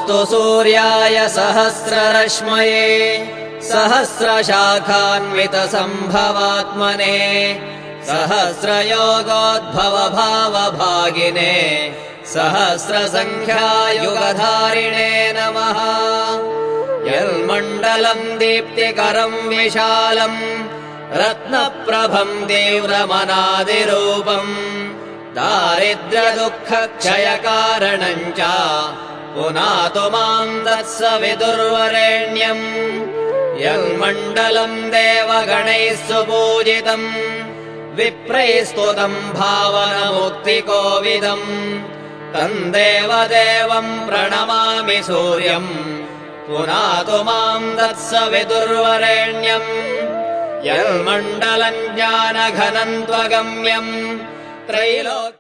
नमोऽस्तु सूर्याय सहस्ररश्मये सहस्रशाखान्वितसम्भवात्मने सहस्रयोगोद्भवभावभागिने सहस्रसङ्ख्यायुगधारिणे नमः। यन्मण्डलम् दीप्तिकरम् विशालम् रत्नप्रभम् तीव्रमनादिरूपम् दारिद्र्यदुःखक्षयकारणम् च पुनातु माम् तत्सवितुर्वरेण्यम्। यन्मण्डलम् देवगणैः सुपूजितम् विप्रैस्तुतम् भावनमुक्तिकोविदम् तम् देवदेवम् प्रणमामि सूर्यम् पुनातु माम् तत्सवितुर्वरेण्यम्। यन्मण्डलम् ज्ञानघनम् त्वगम्यम् त्रैलोक्यम्